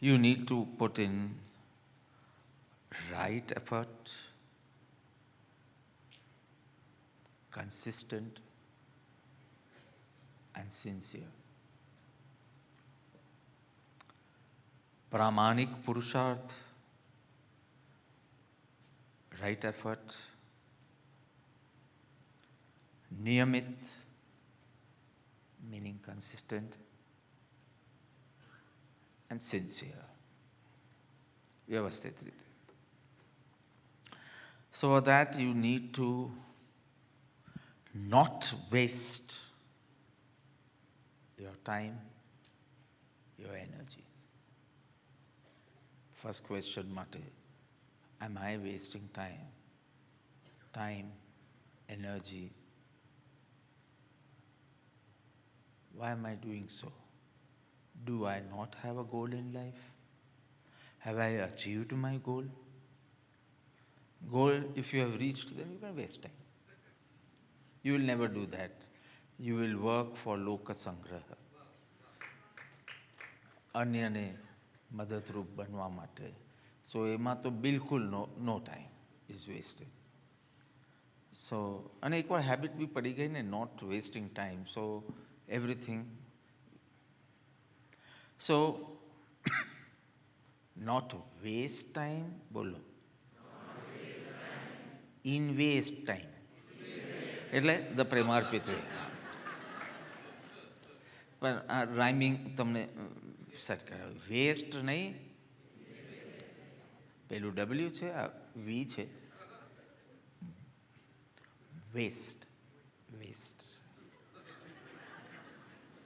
You need to put in right effort, consistent and sincere. Pramanik Purusharth, right effort, Niyamit, meaning consistent, and sincere. Vyavasthit rite. So for that you need to not waste your time, your energy. First question માટે, am I wasting time? Time, energy. Why am I doing so? Do I not have a goal in life? Have I achieved my goal? Goal, if you have reached, then you can waste time. You will never do that. You will work for Loka Sangraha. અન્યને મદદરૂપ બનવા માટે. સો એમાં તો બિલકુલ no time is wasted. So અને એકવાર habit બી પડી ગઈ ને not wasting time, so everything. So not waste time, બોલો, ઇનવેસ્ટ ટાઈમ એટલે ધ પ્રેમાર્પિત વે. પણ આ રાઇમિંગ તમને સેટ કરાવ્યું. વેસ્ટ નહીં, પેલું ડબલ્યુ છે, આ વી છે. વેસ્ટ, વેસ્ટ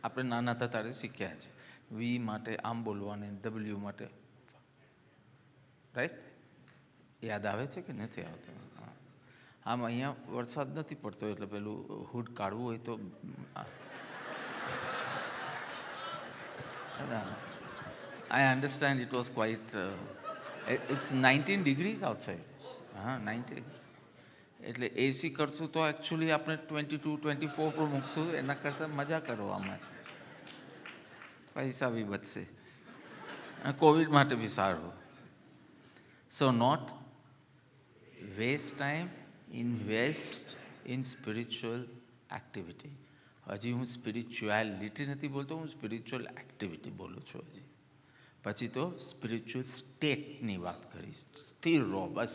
આપણે નાના હતા ત્યારે શીખ્યા છે. વી માટે આમ બોલવાને, ડબલ્યુ માટે, રાઈટ? યાદ આવે છે કે નથી આવતું? આમ અહીંયા વરસાદ નથી પડતો એટલે પેલું હુડ કાઢવું હોય તો I understand it was quite, it's 19 degrees outside. હા 19. એટલે એસી કરશું તો એકચ્યુઅલી આપણે 22, 24 પર મૂકશું, એના કરતાં મજા કરો આમાં, પૈસા બી બચશે, કોવિડ માટે બી સારું. So not waste time, invest in spiritual activity. હજી હું સ્પિરિચ્યુઆલિટી નથી બોલતો, હું સ્પિરિચ્યુઅલ એક્ટિવિટી બોલું છું હજી. પછી તો સ્પિરિચ્યુઅલ સ્ટેટની વાત કરીશ. સ્થિર રહો બસ,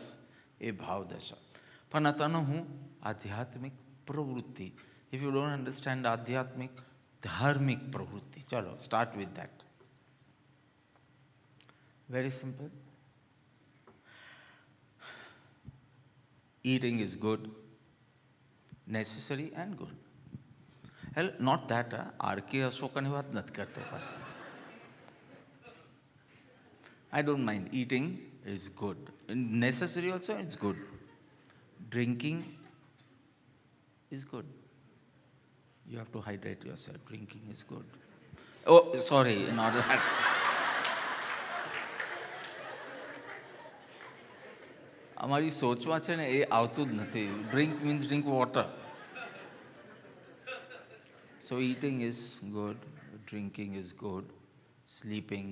એ ભાવદશા. પણ અત્યારનો હું આધ્યાત્મિક પ્રવૃત્તિ. ઇફ યુ ડોન્ટ અન્ડરસ્ટેન્ડ આધ્યાત્મિક, ધાર્મિક પ્રવૃત્તિ, ચલો start with that. Very simple. Eating is good, necessary and good. Hell, not that, R.K. અશોકની વાત નથી કરતો પાછો. I don't mind. Eating is good. Necessary also, it's good. Drinking is good. You have to hydrate yourself. Drinking is good. Oh, sorry, not that. અમારી સોચવા છે ને એ આવતું જ નથી. Drink means drink water. So eating is good, drinking is good, sleeping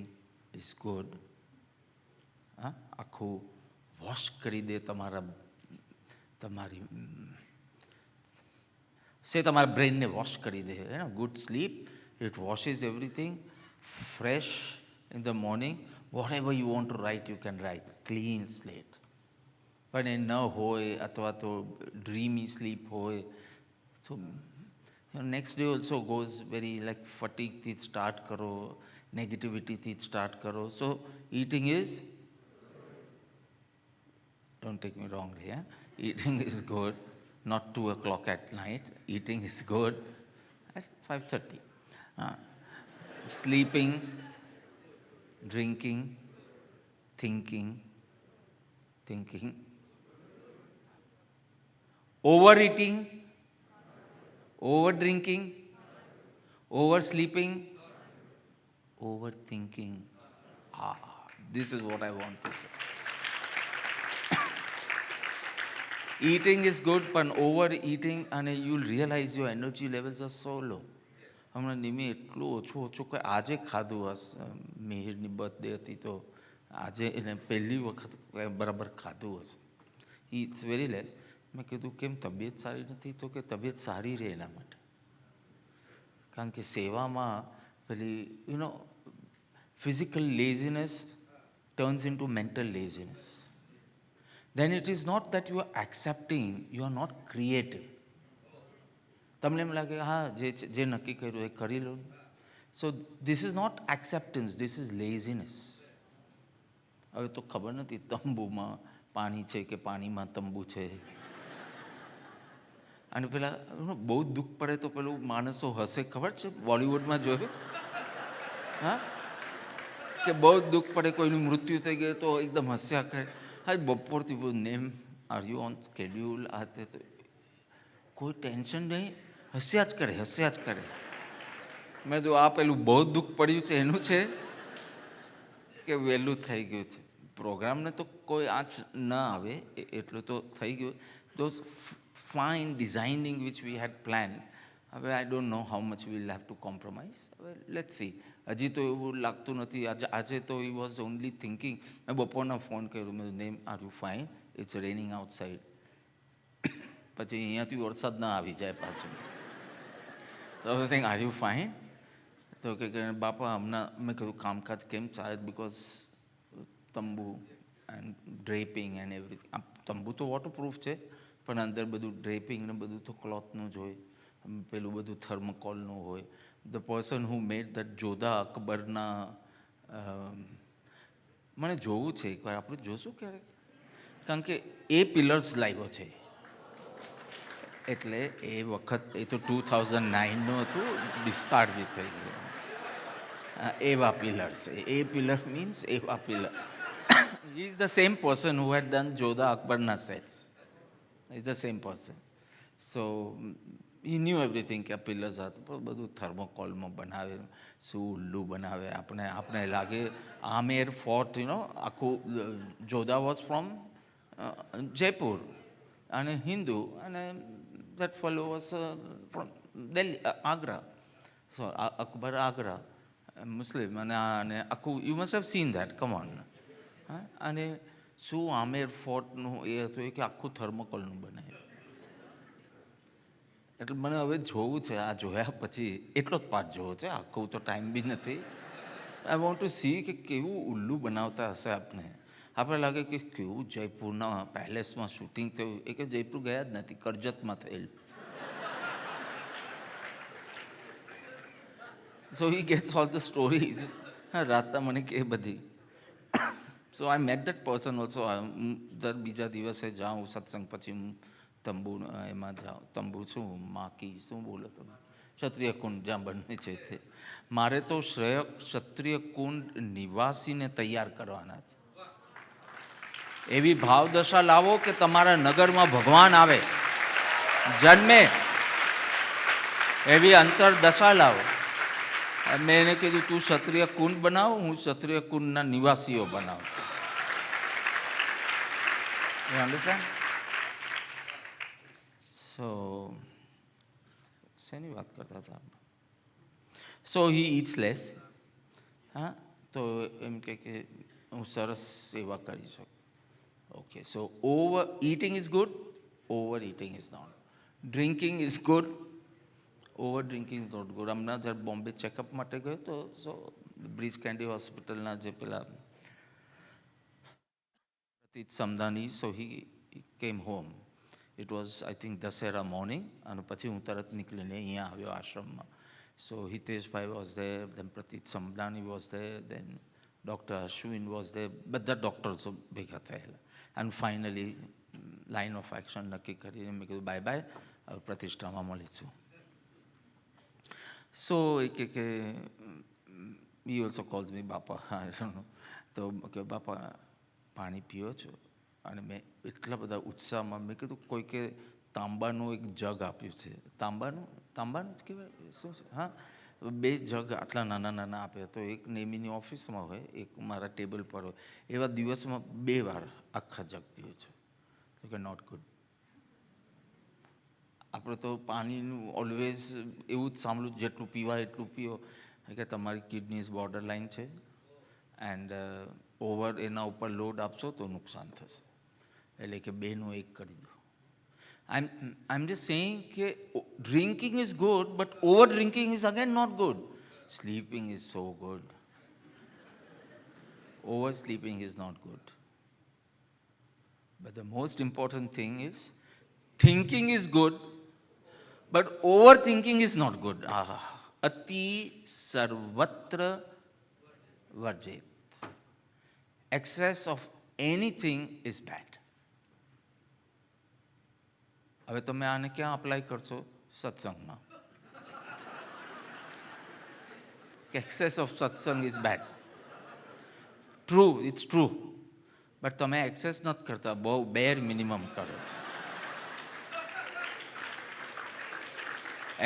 is good. આખું wash કરી દે તમારી તમારા બ્રેનને વોશ કરી દે. Good sleep, it washes everything. Fresh in the morning, whatever you want to write you can write. Clean slate. પણ એ ન હોય અથવા તો ડ્રીમી સ્લીપ હોય તો next day also goes very like fatigue થી સ્ટાર્ટ કરો, નેગેટિવિટીથી સ્ટાર્ટ કરો. સો eating is, don't take me wrongly, eating is good, not 2 o'clock at night. Eating is good at 5:30. Sleeping, drinking, thinking. Overeating, over drinking, oversleeping, overthinking. This is what I want to say. Eating is good, but overeating and you'll realize your energy levels are so low. હમણાં નિમે એટલું ઓછું કે આજે ખાધું હશે. મિહિરની birthday હતી તો આજે એને પહેલી વખત બરાબર ખાધું હશે. હી ઇટ્સ વેરી લેસ. મેં કીધું કેમ તબિયત સારી નથી? તો કે તબિયત સારી રહે એના માટે. કારણ કે સેવામાં પેલી physical laziness turns into mental laziness. Then it is not that you are accepting, you are not creating. તમને એમ લાગે હા જે નક્કી કર્યું એ કરી લો. So this is not acceptance, this is laziness. હવે તો ખબર નથી તંબુમાં પાણી છે કે પાણીમાં તંબુ છે. અને પેલા બહુ દુઃખ પડે તો પેલું માણસો હસે, ખબર છે? બોલિવૂડમાં જોયું છે હા, કે બહુ દુઃખ પડે, કોઈનું મૃત્યુ થઈ ગયું તો એકદમ હસ્યા કરે. હા બપોરથી બહુ name are you on schedule, આ તે તો કોઈ ટેન્શન નહીં, હસ્યા જ કરે. મેં તો આ પેલું બહુ દુઃખ પડ્યું છે એનું છે કે વહેલું થઈ ગયું છે. પ્રોગ્રામને તો કોઈ આંચ ન આવે એટલું તો થઈ ગયું. those fine designing which we had planned, હવે I don't know how much we'll have to compromise. હવે લેટ્સ સી. હજી તો એવું લાગતું નથી. આજે તો હી વોઝ ઓનલી થિંકિંગ. મેં બપોરના ફોન કર્યો, મેં નેમ are you fine, it's raining outside. પછી અહીંયાથી વરસાદ ના આવી જાય પાછું. તો I was saying are you fine? તો કે બાપા હમણાં. મેં કહ્યું કામકાજ કેમ ચાલે? બિકોઝ તંબુ એન્ડ ડ્રેપિંગ એન્ડ એવરીથિંગ. આ તંબુ તો વોટરપ્રૂફ છે પણ અંદર બધું ડ્રેપિંગ ને બધું તો ક્લોથનું જ હોય, પેલું બધું થર્મોકોલનું હોય. The person who made that Jodha અકબરના, મને જોવું છે એકવાર. આપણે જોશું ક્યારેક, કારણ કે એ પિલર્સ લાવ્યો છે. એટલે એ વખત એ તો 2009નું હતું, ડિસ્કાર્ડ બી થઈ ગયું. એવા પિલર્સ. એ પિલર મીન્સ એવા pillar. He is the same person who had done Jodha Akbarna sets. He is the same person. So he knew everything કે આ પિલર્સ હતું. બધું થર્મોકોલમાં બનાવે, શું ઉલ્લુ બનાવે. આપણે લાગે આમેર ફોર્ટ, આખું જોધા વોઝ ફ્રોમ જયપુર અને હિન્દુ, અને that fellow was from Delhi, Agra. So Akbar Agra, Muslim, અને આખું you must have seen that, come on. અને શું આમેર ફોર્ટનું એ હતું એ કે આખું થર્મોકોલનું બનાવ્યું. એટલે મને હવે જોવું છે. આ જોયા પછી એટલો જ પાઠ જોવો છે, આખું તો ટાઈમ બી નથી. આઈ વોન્ટ ટુ સી કે કેવું ઉલ્લુ બનાવતા હશે આપને. આપણે લાગે કે કેવું જયપુરના પેલેસમાં શૂટિંગ થયું. એ કે જયપુર ગયા જ નથી, કરજતમાં થયેલું. So he gets all the stories. હા રાતના મને કે બધી. So I met that person also. દર બીજા દિવસે જાઉં સત્સંગ પછી હું તંબુ એમાં જાઉં. તંબુ શું માકી શું બોલો તમે, ક્ષત્રિય કુંડ જ્યાં બને છે તે. મારે તો ક્ષત્રિય કુંડ નિવાસીને તૈયાર કરવાના છે. એવી ભાવદશા લાવો કે તમારા નગરમાં ભગવાન આવે, જન્મે. એવી અંતરદશા લાવો. મેં એને કીધું તું ક્ષત્રિય કુંડ બનાવ, હું ક્ષત્રિય કુંડના નિવાસીઓ બનાવું. You understand? So, શેની વાત કરતા હતા? So he it's less. હા, તો એમ કે હું સરસ સેવા કરી શકું. Okay, so over eating is good, over eating is not. Drinking is good, over drinking is not good. હમણાં જ્યારે બોમ્બે ચેકઅપ માટે ગયો તો સો બ્રિજ કેન્ડી હોસ્પિટલના જે પેલા પ્રતીત સમદાની, so he came home. It was I think Dussehra morning. અને પછી હું તરત નીકળીને અહીંયા આવ્યો આશ્રમમાં. So Hiteshbhai was there, then Pratit Samdani was there, then doctor Ashwin was there. બધા ડૉક્ટર્સો ભેગા થયેલા. And finally line of action નક્કી કરીને મેં કીધું બાય બાય, હવે પ્રતિષ્ઠામાં મળીશું. સો એ કે he also calls me બાપા. તો કે બાપા પાણી પીઓ છો? અને મેં એટલા બધા ઉત્સાહમાં મેં કીધું કોઈકે તાંબાનું એક જગ આપ્યું છે. તાંબાનું જ કહેવાય શું છે? હા, 2 જગ આટલા નાના નાના આપ્યા. તો એક નેમીની ઓફિસમાં હોય, એક મારા ટેબલ પર હોય. એવા દિવસમાં 2 વાર આખા જગ પીઓ છો? તો કે નોટ ગુડ. આપણે તો પાણીનું ઓલવેઝ એવું જ સાંભળ્યું, જેટલું પીવાય એટલું પીઓ, કે તમારી કિડનીઝ બોર્ડર લાઇન છે એન્ડ ઓવર એના ઉપર લોડ આપશો તો નુકસાન થશે, એટલે કે બેનું એક કરી દો. I'm just saying કે drinking is good, but over drinking is again not good. Sleeping is so good. Oversleeping is not good. But the most important thing is thinking is good, but overthinking is not good. Ati sarvatra varjit. Excess of anything is bad. હવે તમે આને ક્યાં apply કરશો? સત્સંગમાં. Excess of satsang is bad. True, it's true. But તમે access નથી કરતા, બહુ બેર મિનિમમ કરો છો.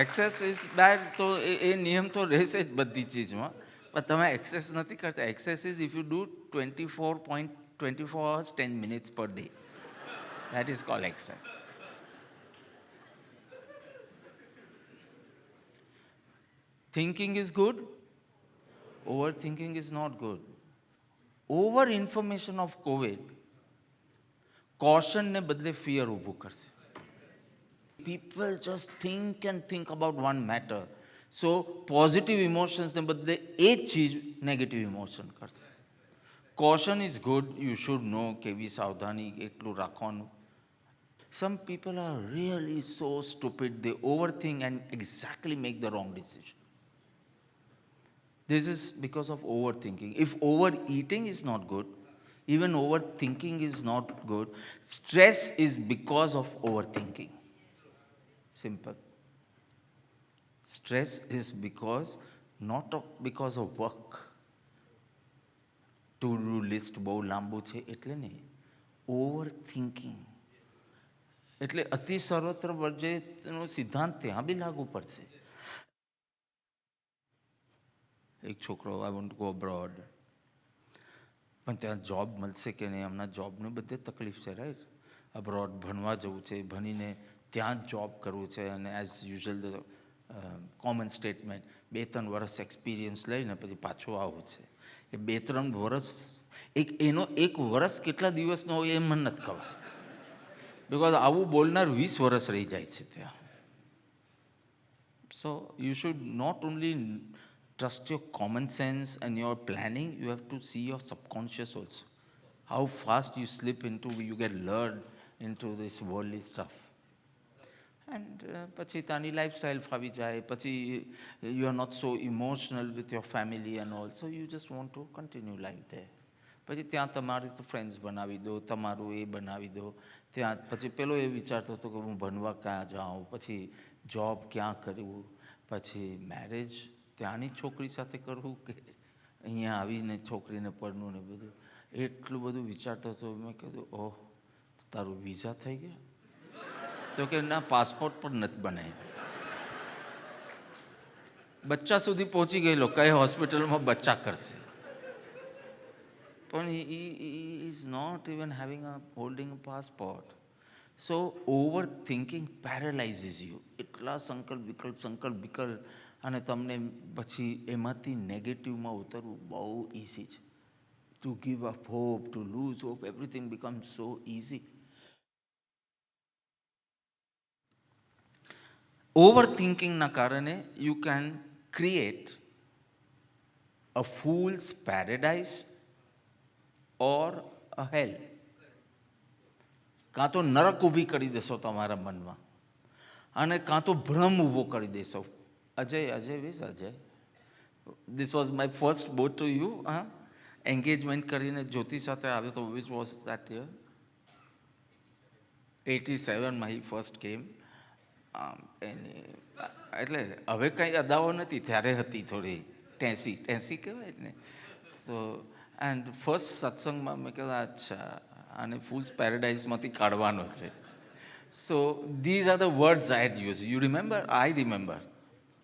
એક્સેસ ઇઝ બેડ, તો એ નિયમ તો રહેશે જ બધી ચીજમાં, પણ તમે એક્સેસ નથી કરતા. Access is if you do 24 hours 10 minutes per day. That is called excess. Thinking is good, overthinking is not good. Over information of COVID caution ને બદલે fear ઊભું કરશે. People just think and think about one matter. So positive emotions ને બદલે એ જ ચીજ negative emotion કરશે. Caution is good, you should know કેવી સાવધાની એટલું રાખવાનું. Some people are really so stupid, they overthink and exactly make the wrong decision. This is because of overthinking. If overeating is not good, even overthinking is not good. Stress is because of overthinking. Simple. Stress is because of work. To-do list બહુ લાંબુ છે એટલે નહીં, overthinking. એટલે અતિ સર્વત્ર વર્જેનો સિદ્ધાંત ત્યાં બી લાગુ પડશે. એક છોકરો, I want to go abroad, પણ ત્યાં જોબ મળશે કે નહીં? હમણાં જોબને બધે તકલીફ છે, રાઈટ? અબ્રોડ ભણવા જવું છે, ભણીને ત્યાં જ જોબ કરવું છે, અને એઝ યુઝ્યુઅલ કોમન સ્ટેટમેન્ટ 2-3 વર્ષ એક્સપિરિયન્સ લઈને પછી પાછું આવવું છે. એ 2-3 વર્ષ, એનો 1 વર્ષ કેટલા દિવસનો હોય એ મને નથી ખબર, બિકોઝ આવું બોલનાર 20 વર્ષ રહી જાય છે ત્યાં. So you should not only trust your common sense and your planning, you have to see your subconscious also. How fast you slip into, you get lured into this worldly stuff. And પછી તાની lifestyle ફાવી જાય, પછી you are not so emotional with your family and all, so you just want to continue life there. પછી ત્યાં તમારે તો friends બનાવી દો, તમારું એ બનાવી દો. ત્યાં પછી પેલો એ વિચારતો હતો કે હું ભણવા ક્યાં જાઉં, પછી જોબ ક્યાં કરવું, પછી મેરેજ ત્યાંની છોકરી સાથે કરવું કે અહીંયા આવીને છોકરીને પરનું ને બધું, એટલું બધું વિચારતો હતો. મેં કીધું, ઓહ, તારું વિઝા થઈ ગયા? તો કે ના, પાસપોર્ટ પણ નથી બને. બચ્ચા સુધી પહોંચી ગયેલો, કઈ હોસ્પિટલમાં બચ્ચા કરશે? પણ he is not even holding a passport. So overthinking paralyzes you. એટલા સંકલ્પ વિકલ્પ, અને તમને પછી એમાંથી નેગેટિવમાં ઉતરવું બહુ ઇઝી છે. To give up hope, to lose hope, everything becomes so easy. ઓવરથિંકિંગના કારણે you can create a fool's paradise or a hell. કાં તો નરક ઊભી કરી દેશો તમારા મનમાં, અને કાં તો ભ્રમ ઊભો કરી દેશો. Ajay, this was my first boat to you. Engagement કરીને જ્યોતિ સાથે આવ્યો તો, which was that year? 87 માં he first came. એટલે હવે કંઈ અદાવો નથી, ત્યારે હતી થોડી ટેસી કહેવાય ને. સો એન્ડ ફર્સ્ટ સત્સંગમાં મેં કહેવાય, અચ્છા, આને ફૂલ્સ પેરેડાઇઝમાંથી કાઢવાનો છે. So these are the words I had used. You remember? I remember.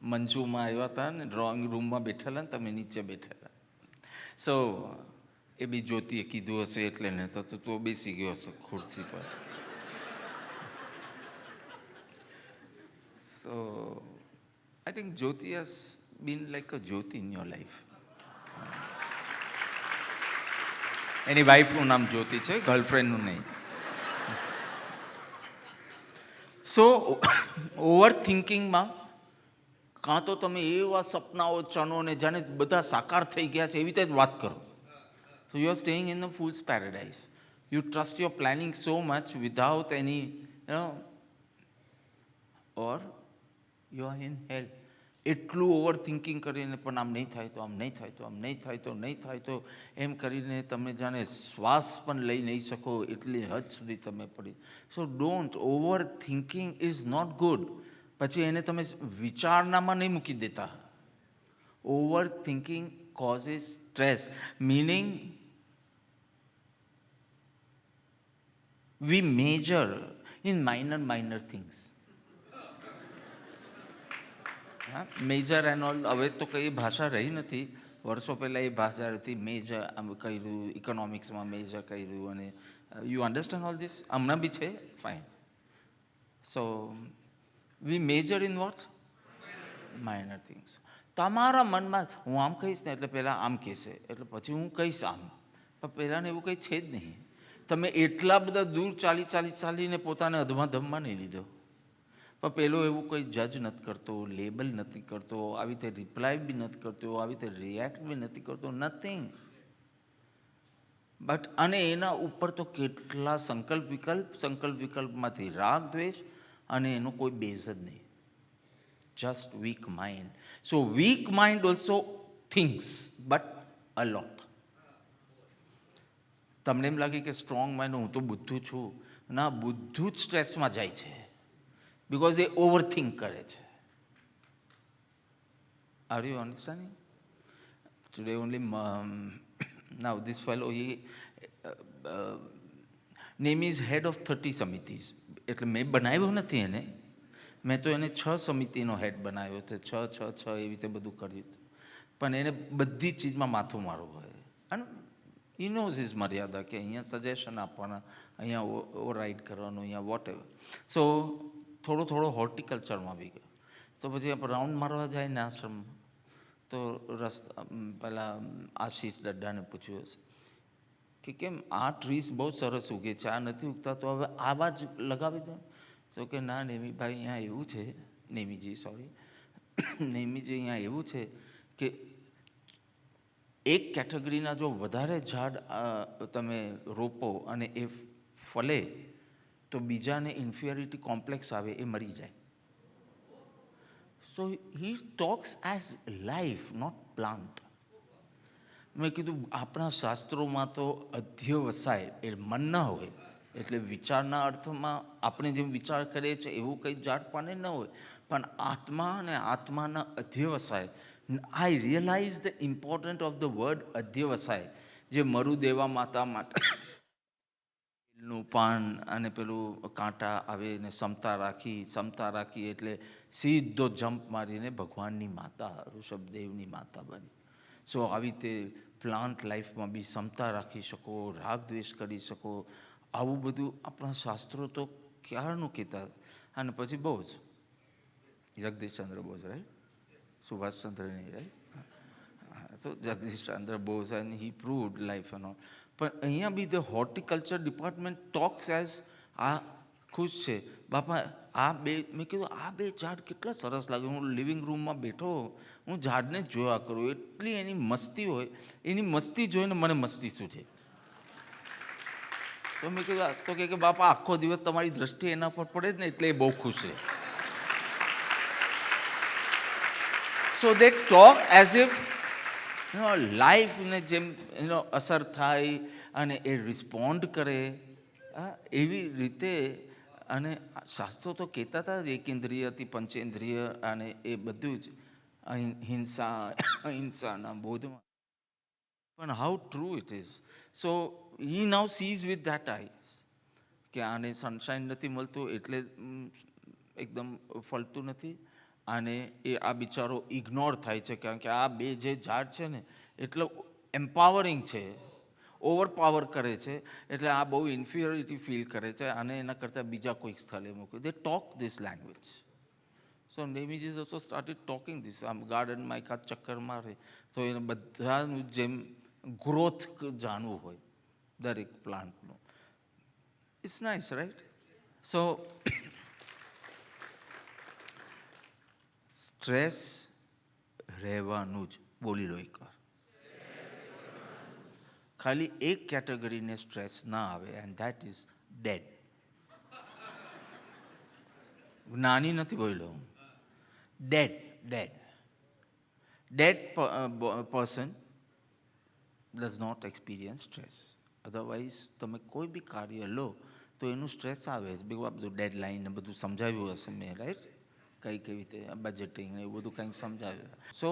મંજુમાં આવ્યા હતા ને, ડ્રોઈંગ રૂમમાં બેઠેલા ને, તમે નીચે બેઠેલા. સો એ બી જ્યોતિએ કીધું હશે એટલે ને, તો બેસી ગયો હશે ખુરશી પર. So I think Jyoti has been like a Jyoti in your life. એની વાઈફનું નામ જ્યોતિ છે, ગર્લફ્રેન્ડનું નહીં. સો ઓવર થિંકિંગમાં કાં તો તમે એવા સપનાઓ ચનો ને જાણે બધા સાકાર થઈ ગયા છે એવી રીતે જ વાત કરો. So you are staying in the fools paradise. You trust your planning so much without any or you are in help. એટલું ઓવર થિંકિંગ કરીને પણ આમ નહીં થાય તો આમ નહીં થાય તો આમ નહીં થાય તો નહીં થાય તો એમ કરીને તમે જાણે શ્વાસ પણ લઈ નહીં શકો એટલી હદ સુધી તમે પડી. So don't over thinking is not good. પછી એને તમે વિચારણામાં નહીં મૂકી દેતા. Over thinking causes stress, meaning we major in minor things. Major and all હવે તો કઈ ભાષા રહી નથી. વર્ષો પહેલાં એ ભાષા હતી. મેજર આમ કર્યું, ઇકોનોમિક્સમાં મેજર કર્યું, અને યુ અન્ડરસ્ટેન્ડ ઓલ ધીસ. હમણાં બી છે, fine. So we major in what? Minor things. તમારા મનમાં હું આમ કહીશ ને એટલે પહેલાં આમ કહેશે, એટલે પછી હું કહીશ આમ, પણ પહેલાંને એવું કંઈ છે જ નહીં. તમે એટલા બધા દૂર ચાલીને પોતાને અધમાધમમાં નહીં લીધો. પણ પેલો એવું કંઈ જજ નથી કરતો, લેબલ નથી કરતો, આવી રીતે રિપ્લાય બી નથી કરતો, આવી રીતે રિએક્ટ બી નથી કરતો, નથિંગ. બટ અને એના ઉપર તો કેટલા સંકલ્પ વિકલ્પમાંથી રાગ દ્વેષ, અને એનો કોઈ બેઝ જ નહીં. Just weak mind. So weak mind also thinks but a lot. તમને એમ લાગે કે સ્ટ્રોંગ માઇન્ડ, હું તો બુદ્ધું છું. ના, બુદ્ધું જ સ્ટ્રેસમાં જાય છે. Because they overthink કરે છે. Are you understanding? Today only, now this fellow, he name is head of 30 સમિતિઝ. એટલે મેં બનાવ્યો નથી એને, મેં તો એને 6 સમિતિનો હેડ બનાવ્યો છે. 6 એવી રીતે બધું કર્યું. પણ એને બધી ચીજમાં માથું મારવું હોય. અને he knows his મર્યાદા, કે અહીંયા સજેશન આપવાના, અહીંયા ઓવરરાઇડ કરવાનું, અહીંયા વોટ એવર. સો થોડો હોર્ટિકલ્ચરમાં બી ગયો. તો પછી આપણે રાઉન્ડ મારવા જાય ને આશ્રમમાં, તો રસ્તા પહેલાં આશીષ ડડ્ડાને પૂછ્યું હશે કે કેમ આ ટ્રીસ બહુ સરસ ઉગે છે, આ નથી ઉગતા, તો હવે આવા જ લગાવી દો. તો કે ના નેમીભાઈ, અહીંયા એવું છે, નેમીજી અહીંયા એવું છે કે એક કેટેગરીના જો વધારે ઝાડ તમે રોપો અને એ ફલે તો બીજાને ઇન્ફિયોરિટી કોમ્પ્લેક્સ આવે, એ મરી જાય. So he talks as life, not plant. મેં કીધું આપણા શાસ્ત્રોમાં તો અધ્યવસાય એ મન ન હોય, એટલે વિચારના અર્થમાં આપણે જેમ વિચાર કરીએ છીએ એવું કંઈ ઝાડપાને ન હોય, પણ આત્મા અને આત્માના અધ્યવસાય. I realise the important of the word અધ્યવસાય. જે મરુદેવા માતા માટે નું પાન અને પેલું કાંટા આવે ને સમતા રાખી એટલે સીધો જમ્પ મારીને ભગવાનની માતા, ઋષભદેવની માતા બની. સો આવી રીતે પ્લાન્ટ લાઈફમાં બી સમતા રાખી શકો, રાગ દ્વેષ કરી શકો. આવું બધું આપણા શાસ્ત્રો તો ક્યારનું કહેતા. અને પછી બહુ જ જગદીશચંદ્ર બોઝ, રાઈટ, સુભાષચંદ્ર નહીં, રાઈટ. તો Jagdish Chandra Bose and he proved life એનો. પણ અહીંયા બી the horticulture department talks as આ ખુશ છે. બાપા આ બે, મેં કીધું આ બે ઝાડ કેટલા સરસ લાગે. હું લિવિંગ રૂમમાં બેઠો, હું ઝાડને જોયા કરું, એટલી એની મસ્તી હોય. એની મસ્તી જોઈને મને મસ્તી શું છે. તો મેં કીધું તો કે બાપા આખો દિવસ તમારી દ્રષ્ટિ એના પર પડે જ ને, એટલે એ બહુ ખુશ રહે. સો દે ટોક એઝ ઇફ લાઈફને જેમ અસર થાય અને એ રિસ્પોન્ડ કરે એવી રીતે. અને શાસ્ત્રો તો કહેતા હતા જ એકેન્દ્રિયથી પંચેન્દ્રિય અને એ બધું જ અહિંસાના બોધમાં. પણ how true it is. So he now sees with that eyes કે આને સનશાઇન નથી મળતું એટલે એકદમ ફળતું નથી. અને એ આ બિચારો ઇગ્નોર થાય છે, કારણ કે આ બે જે ઝાડ છે ને એટલે એમ્પાવરિંગ છે, ઓવરપાવર કરે છે, એટલે આ બહુ ઇન્ફિયોરિટી ફીલ કરે છે. અને એના કરતાં બીજા કોઈક સ્થળે મૂકે. They talk this language. So Nemiji's also started talking this. આમ ગાર્ડનમાં એકાદ ચક્કર મારે તો એને બધાનું જેમ ગ્રોથ જાણવું હોય દરેક પ્લાન્ટનું. It's nice, right? So stress રહેવાનું જ. બોલી લો એકવાર. ખાલી એક કેટેગરીને સ્ટ્રેસ ના આવે, એન્ડ ધેટ ઇઝ ડેડ. નાની નથી બોલ્યો હું. Dead. Dead person does not experience stress. Otherwise તમે કોઈ બી કાર્ય લો તો એનું સ્ટ્રેસ આવે જ. બીજું આ બધું ડેડલાઇન ને બધું સમજાવ્યું હશે મેં, રાઈટ? કેવી રીતે બજેટિંગ ને એવું બધું કંઈક સમજાવ્યું. સો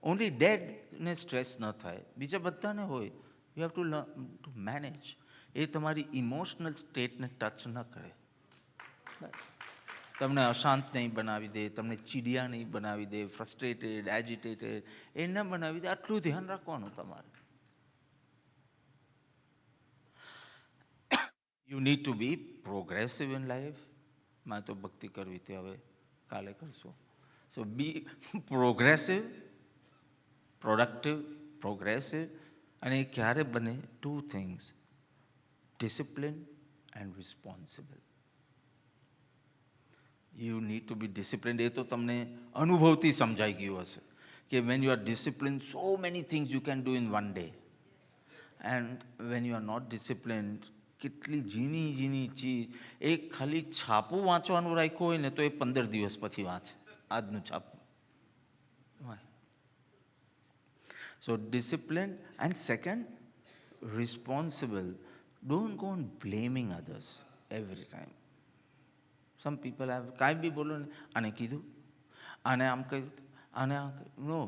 ઓનલી ડેડને સ્ટ્રેસ ન થાય, બીજા બધાને હોય. You have to learn to manage. એ તમારી ઇમોશનલ સ્ટેટને ટચ ન કરે. તમને અશાંત નહીં બનાવી દે, તમને ચીડિયા નહીં બનાવી દે, ફ્રસ્ટ્રેટેડ, એજિટેટેડ એ ન બનાવી દે. આટલું ધ્યાન રાખવાનું તમારે. You need to be progressive in life. મારે તો ભક્તિ કરવી હતી, હવે કાલે કરશું. So be progressive, productive, progressive. અને એ ક્યારે બને? 2 things: discipline and responsible. You need to be disciplined. એ તો તમને અનુભવથી સમજાઈ ગયું હશે કે when you are disciplined, so many things you can do in 1 day. And when you are not disciplined, કેટલી ઝીણી ચીજ, એ ખાલી છાપું વાંચવાનું રાખ્યું હોય ને તો એ 15 દિવસ પછી વાંચે આજનું છાપું. So discipline. And second, responsible. Don't go on blaming others every time. Some people have, કાંઈ બી બોલો ને, આને કીધું, આને આમ કહ્યું, આને આમ કહ્યું. No.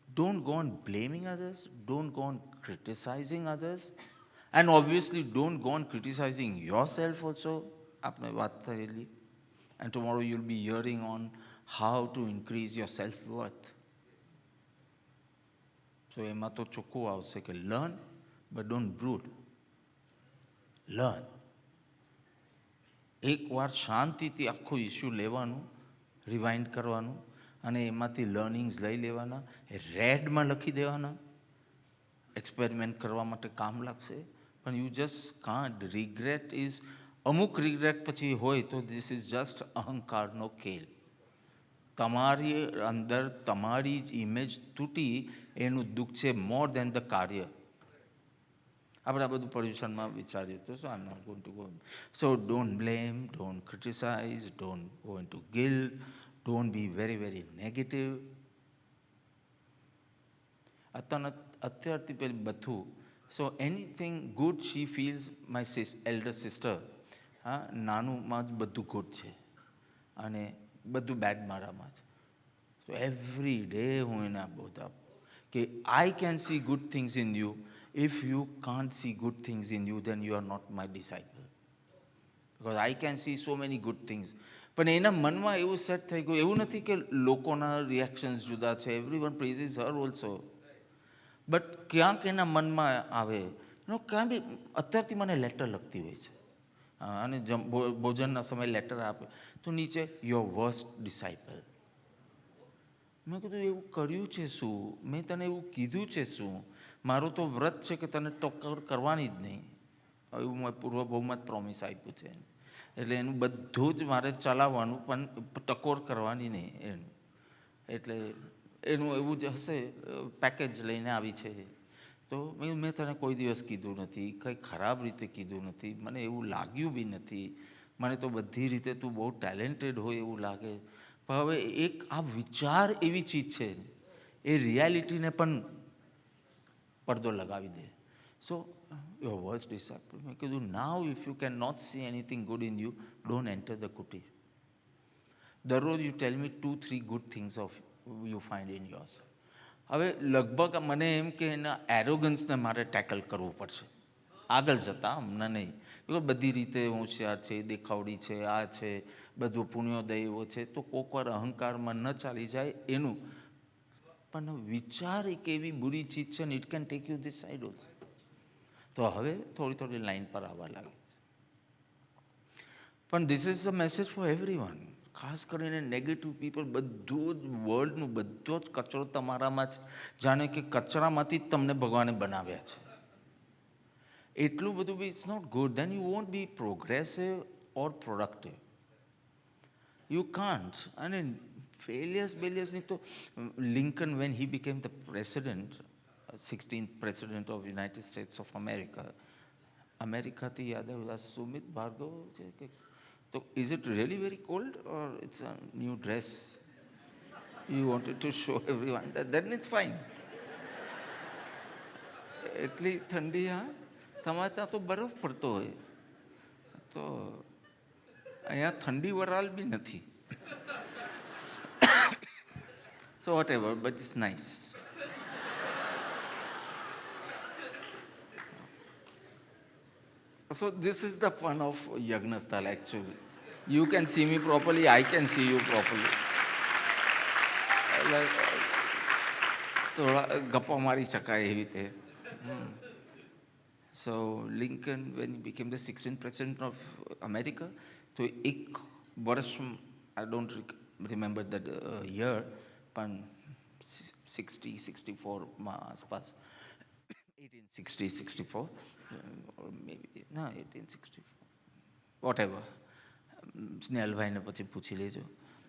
Don't go on blaming others. Don't go on criticizing others. And obviously don't go on criticizing yourself also. આપણે વાત થયેલી. And tomorrow you'll be hearing on how to increase your self-worth. So એમાં તો ચોખ્ખું આવશે કે learn but don't brood. Learn. એકવાર શાંતિથી આખો ઇસ્યુ લેવાનું, રિવાઇન્ડ કરવાનું, અને એમાંથી લર્નિંગ્સ લઈ લેવાના, રેડમાં લખી દેવાના. એક્સપેરિમેન્ટ કરવા માટે કામ લાગશે, પણ you just can't. Regret is, અમુક રિગ્રેટ પછી હોય તો ધીસ ઇઝ જસ્ટ અહંકારનો ખેલ. તમારી અંદર તમારી જ ઇમેજ તૂટી એનું દુઃખ છે, મોર દેન ધ કાર્ય. આપણે આ બધું પોલ્યુશનમાં વિચારીએ તો so I am not going to go. So don't blame, don't criticize, don't go into guilt, don't be very very negative. અત્યારથી પેલી બધું. So anything good she feels. My elder sister, હા, નાનુંમાં જ બધું ગુડ છે અને બધું બેડ મારામાં છે. સો એવરી ડે હું એને આ બોધ આપું કે I can see good things in you. If you can't see good things in you, then you are not my disciple. Because I can see so many good things. પણ એના મનમાં એવું સેટ થઈ ગયું. એવું નથી કે લોકોના રિએક્શન્સ જુદા છે. Everyone praises her also. But ક્યાંક એના મનમાં આવે, ક્યાં બી અત્યારથી મને લેટર લખતી હોય છે, અને ભોજનના સમયે લેટર આપે તો નીચે યોર વર્સ્ટ ડિસાઇપલ. મેં કીધું એવું કર્યું છે શું? મેં તને એવું કીધું છે શું? મારું તો વ્રત છે કે તને ટકોર કરવાની જ નહીં. એવું મેં પૂર્વભાવમાં જ પ્રોમિસ આપ્યું છે. એટલે એનું બધું જ મારે ચલાવવાનું, પણ ટકોર કરવાની નહીં એનું. એટલે એનું એવું જ હશે, પેકેજ લઈને આવી છે. તો મેં તને કોઈ દિવસ કીધું નથી, કંઈ ખરાબ રીતે કીધું નથી, મને એવું લાગ્યું બી નથી. મને તો બધી રીતે તું બહુ ટેલેન્ટેડ હોય એવું લાગે. પણ હવે એક આ વિચાર એવી ચીજ છે, એ રિયાલિટીને પણ પડદો લગાવી દે. So your worst disciple. મેં કીધું now if you can not see anything good in you, don't enter the kutir. દરરોજ you tell me 2-3 good things of you find in yours. હવે લગભગ મને એમ કે એના એરોગન્સને મારે ટેકલ કરવું પડશે આગળ જતાં, હમણાં નહીં. બિકોઝ બધી રીતે હોશિયાર છે, દેખાવડી છે, આ છે, બધું પુણ્યોદય એવો છે, તો કોકવાર અહંકારમાં ન ચાલી જાય એનું. પણ વિચાર એક એવી બુરી ચીજ છે ને, it can take you this side also. તો હવે થોડી લાઈન પર આવવા લાગી છે. પણ this is the message four everyone. ખાસ કરીને નેગેટિવ પીપલ, બધું જ વર્લ્ડનું બધો જ કચરો તમારામાં જ, જાણે કે કચરામાંથી જ તમને ભગવાને બનાવ્યા છે. એટલું બધું be it's not good. Then you won't be progressive or productive. You can't. અને ફેલિયર્સની તો Lincoln when he became the president, 16th president of United States of America, અમેરિકાથી યાદ આવ્યું, સુમિત ભાર્ગવ છે કે, તો is it really very cold or it's a new dress you wanted to show everyone? Then it's fine. એટલી ઠંડી, હા, તમારે ત્યાં તો બરફ પડતો હોય, તો અહીંયા ઠંડી વરાળ બી નથી. So whatever, but it's nice. So this is the fun of Yagnasthal actually. You can see me properly, I can see you properly. થોડા ગપ્પા મારી શકાય એવી રીતે. So Lincoln, when he became the 16th president of America, તો એક વર્ષ, I don't remember that year, પણ 64માં આસપાસ, 1864, or maybe, no, 1864, whatever. સ્નેહલભાઈને પછી પૂછી લેજો.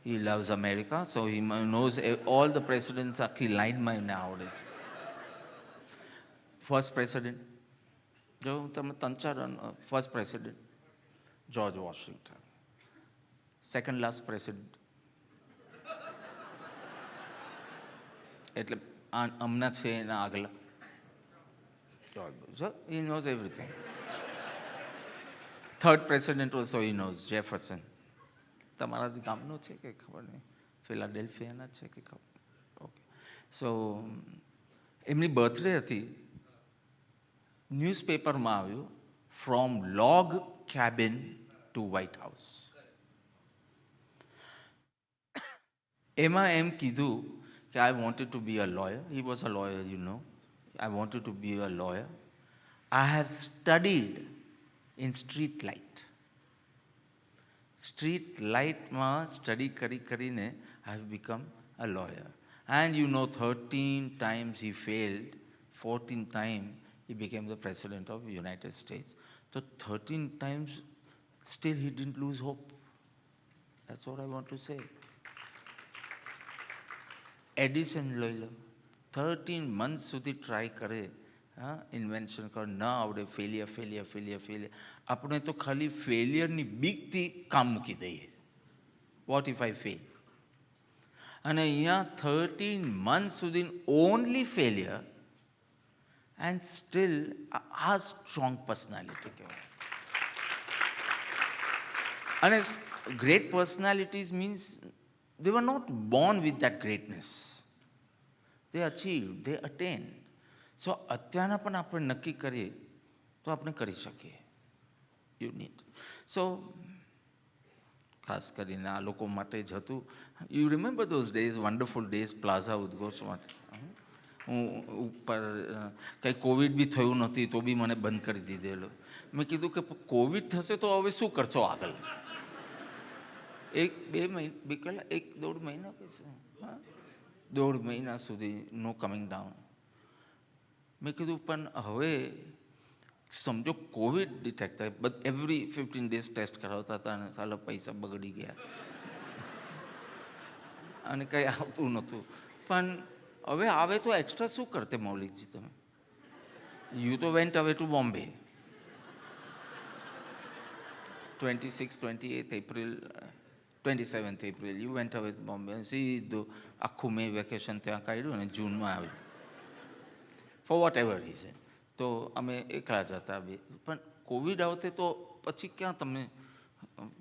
He loves America, so he knows all the presidents, આખી લાઈનમાં એને આવડે છે. ફર્સ્ટ પ્રેસિડેન્ટ, જો તમે ત્રણ ચાર, first president George Washington. Second last president એટલે હમણાં છે એના આગલા George. So he knows everything. Third president also he knows, જેફરસન. તમારા જ ગામનો છે કે ખબર નહીં, ફિલાડેલ્ફિયાના છે કે ખબર. ઓકે. સો એમની બર્થડે હતી, ન્યૂઝપેપરમાં આવ્યું, from log cabin to White House. એમાં એમ કીધું કે I wanted to be a lawyer. He was a lawyer, you know. I wanted to be a lawyer. I have studied in street light. Street લાઇટમાં study કરીને I have become a lawyer. And you know, 13 times he failed, 14th time he became the president of the United States. So 13 times still he didn't lose hope. That's what I want to say. Edison લઈ લો, 13 months સુધી try કરે, હા, invention કર, ન આવડે, failure. આપણે તો ખાલી ફેલિયરની બીકથી કામ મૂકી દઈએ. Vote if I fail? અને અહીંયા 13 months સુધી ઓનલી ફેલિયર, એન્ડ સ્ટીલ આ સ્ટ્રોંગ પર્સનાલિટી કહેવાય. અને great personalities means they were not born with that greatness. They achieved, they attained. So અત્યારના પણ આપણે નક્કી કરીએ તો આપણે કરી શકીએ. You need. સો ખાસ કરીને આ લોકો માટે જ હતું. You remember those days, wonderful days, plaza ઉદ્ઘોષમાં હું ઉપર, કંઈ કોવિડ બી થયું નથી તો બી મને બંધ કરી દીધેલો. મેં કીધું કે કોવિડ થશે તો હવે શું કરશો આગળ? 1-2 મહિના કહેશે, હા, 1.5 મહિના સુધી નો કમિંગ ડાઉન. મેં કીધું પણ હવે સમજો કોવિડ ડિટેક્ટ થાય, એવરી 15 days ટેસ્ટ કરાવતા હતા અને સાલા પૈસા બગડી ગયા અને કંઈ આવતું નહોતું. પણ હવે આવે તો એક્સ્ટ્રા શું કરતે મૌલિકજી તમે? યુ તો વેન્ટ અવે two Bombay 26, 28 April, 27th April, you went away to Bombay. And સીધું આખું મે વેકેશન ત્યાં કાઢ્યું અને જૂનમાં આવ્યું, ફોર વોટ એવર રીઝન. તો અમે એકલા જ હતા બે. પણ કોવિડ આવતે તો પછી ક્યાં તમે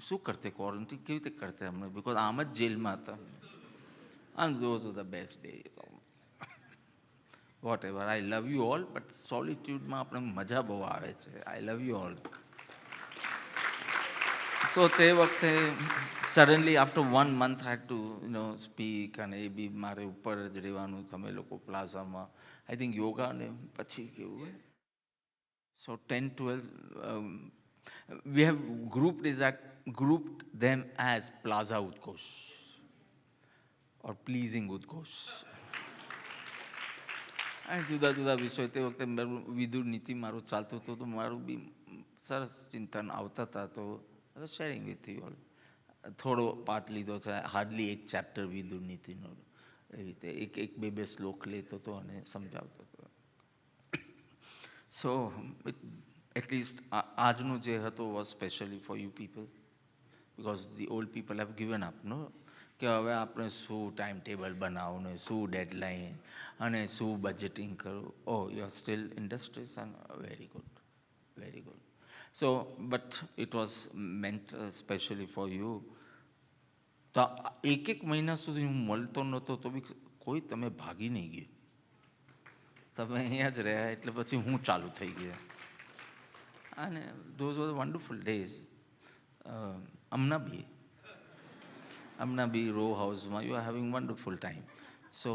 શું કરતે, ક્વોરન્ટીન કેવી રીતે કરતે અમને? બિકોઝ આમ જ જેલમાં હતા. And those were the best days. Whatever, I love you all, but સોલિટ્યુડમાં આપણે મજા બહુ આવે છે. આઈ લવ યુ ઓલ. સો તે વખતે suddenly after 1 month I had to speak, અને એ બી મારે ઉપર જ રહેવાનું, તમે લોકો પ્લાઝામાં, આઈ થિંક યોગા ને પછી કેવું હોય. સો 10-12 We have grouped them as Plaza Utkosh or pleasing Utkosh. અને જુદા જુદા વિષય તે વખતે વિદુર નીતિ મારું ચાલતું હતું તો મારું બી સરસ ચિંતન આવતા હતા, તો હવે શેરિંગ વિથ યુ ઓલ. થોડો પાઠ લીધો છે, હાર્ડલી એક ચેપ્ટર વિદુર નીતિનો, એવી રીતે એક બે શ્લોક લેતો હતો અને સમજાવતો હતો. સો એટલીસ્ટ આજનું જે હતું was specially for you people, because the old people have given up, no, કે હવે આપણે શું ટાઈમ ટેબલ બનાવવું ને શું ડેડલાઇન અને શું બજેટિંગ કરવું. Oh you are steel industries and very good, very good. So but it was meant specially for you. તો એક મહિના સુધી હું મળતો નહોતો તો બી કોઈ તમે ભાગી નહીં ગયું, તમે અહીંયા જ રહ્યા, એટલે પછી હું ચાલુ થઈ ગયા. અને ધોઝ વોઝ વન્ડરફુલ ડેઝ. હમણાં બી રો હાઉસમાં you are having wonderful time. So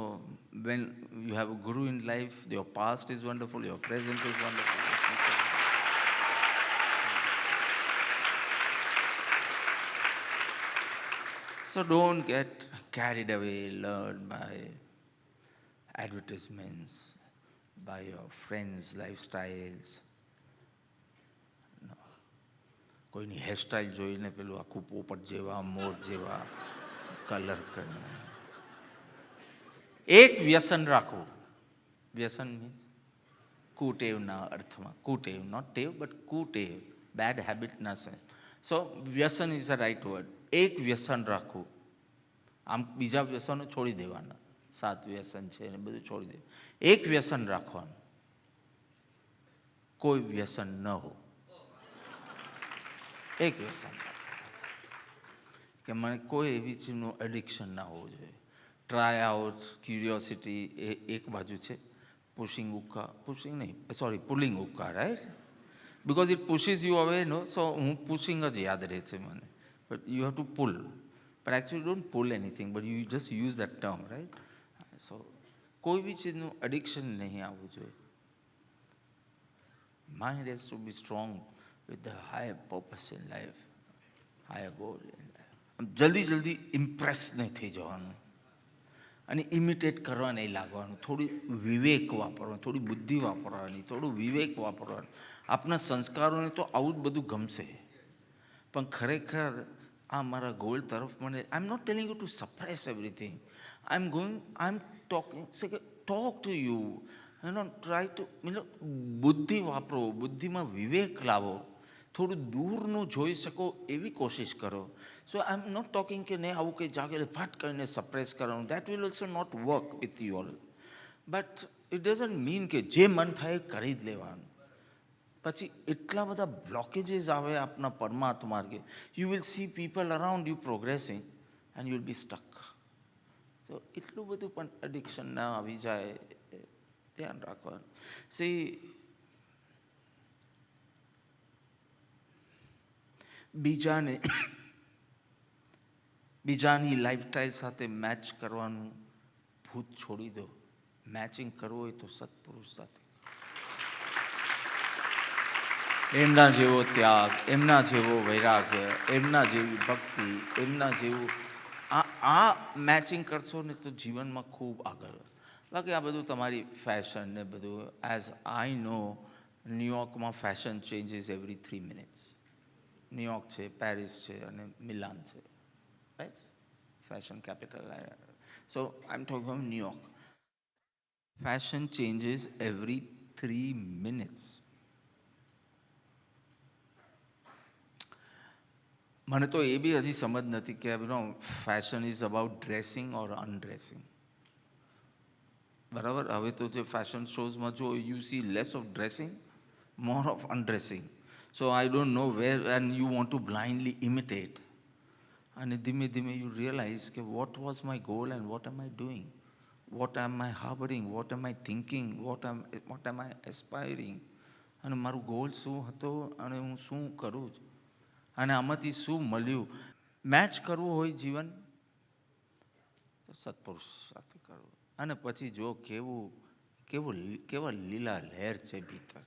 when you have a guru in life, your past is wonderful, your present is wonderful. So don't get carried away, lured by advertisements, by your friends' lifestyles. No. કોઈની hairstyle જોઈને પેલું આખું પોપટ જેવા, મોર જેવા colour કરે. એક વ્યસન રાખવું. વ્યસન મીન્સ કુટેવના અર્થમાં, કુટેવ, નોટ ટેવ બટ કુટેવ, બેડ હેબિટના સેન્સ. સો વ્યસન ઇઝ અ રાઇટ વર્ડ. એક વ્યસન રાખવું. આમ બીજા વ્યસનો છોડી દેવાના, 7 વ્યસન છે એને બધું છોડી દેવું. એક વ્યસન રાખવાનું, કોઈ વ્યસન ન હો. એક વ્યસન કે મને કોઈ એવી ચીજનું એડિક્શન ના હોવું જોઈએ. ટ્રાય આઉટ, ક્યુરિયોસિટી એ એક બાજુ છે. Pushing pulling hookah, right? Because it pushes you away, no. સો હું પુશિંગ જ યાદ રહે છે મને, but you have to pull. But actually don't pull anything, but you just use that term, right? So કોઈ બી ચીજનું એડિક્શન નહીં આવવું જોઈએ. Mind has to be strong with the higher purpose in life, higher goal in life. જલ્દી Impress નહીં થઈ જવાનું અને imitate કરવા નહીં લાગવાનું. થોડી વિવેક વાપરવાનું, થોડી બુદ્ધિ વાપરવાની, થોડું વિવેક વાપરવાનું. આપણા સંસ્કારોને તો આવું જ બધું ગમશે, પણ ખરેખર આ મારા ગોલ તરફ મને, I am not telling you to suppress everything. I am talk to you, try to, બુદ્ધિ વાપરો, બુદ્ધિમાં વિવેક લાવો, થોડું દૂરનું જોઈ શકો એવી કોશિશ કરો. સો આઈ એમ નોટ ટોકિંગ કે નહીં આવું કંઈ જાગે ફટ કરીને સપ્રેસ કરવાનું. That will also not work with you all. But it doesn't mean કે જે મન થાય કરી જ લેવાનું. પછી એટલા બધા બ્લોકેજીસ આવે આપના પરમાત્મા માર્ગે. You will see people around you progressing and you will be stuck. તો એટલું બધું પણ એડિક્શન ના આવી જાય, ધ્યાન રાખવાનું. સી બીજાની લાઈફસ્ટાઈલ સાથે મેચ કરવાનું ભૂત છોડી દો. મેચિંગ કરવું હોય તો સત્પુરુષ સાથે, એમના જેવો ત્યાગ, એમના જેવો વૈરાગ્ય, એમના જેવી ભક્તિ, એમના જેવું આ મેચિંગ કરશો ને તો જીવનમાં ખૂબ આગળ. બાકી આ બધું તમારી ફેશન ને બધું, એઝ આઈ નો, ન્યુયોર્કમાં fashion changes every 3 minutes. New York છે, પેરિસ છે અને મિલાન છે, right? Fashion capital. So I am talking of New York. Fashion changes every 3 minutes. મને તો એ બી હજી સમજ નથી કે fashion is about dressing or undressing. બરાબર? હવે તો જે ફેશન શોઝમાં જો you see less of dressing, more of undressing. So I don't know where and you want to blindly imitate. અને ધીમે ધીમે યુ રિયલાઇઝ કે what was my goal and what am I doing, what am I harbouring, what am I thinking, what am I aspiring. અને મારું goal શું હતો અને હું શું કરું છું અને આમાંથી શું મળ્યું. મેચ કરવું હોય જીવન તો સત્પુરુષ સાથે કરવું. અને પછી જો કેવા લીલા લહેર છે ભીતર.